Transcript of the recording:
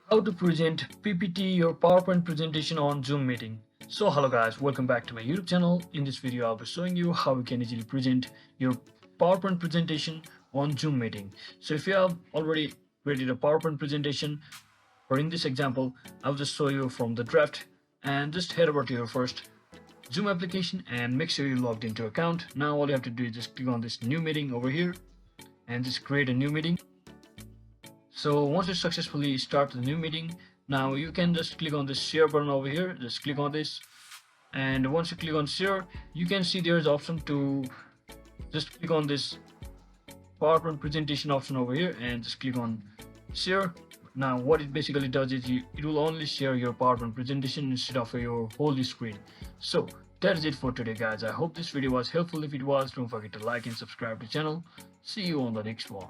How to present PPT or PowerPoint presentation on Zoom meeting. So hello guys, welcome back to my YouTube channel. In this video I'll be showing you how you can easily present your PowerPoint presentation on Zoom meeting. So if you have already created a PowerPoint presentation, or in this example I'll just show you from the draft, and just head over to your first Zoom application and make sure you logged into your account. Now all you have to do is just click on this new meeting over here and just create a new meeting. So once you successfully start the new meeting, now you can just click on this share button over here. Just click on this, and once you click on share, you can see there's option to just click on this PowerPoint presentation option over here and just click on share. Now what it basically does is it will only share your PowerPoint presentation instead of your whole screen. So that is it for today guys. I hope this video was helpful. If it was, don't forget to like and subscribe to the channel. See you on the next one.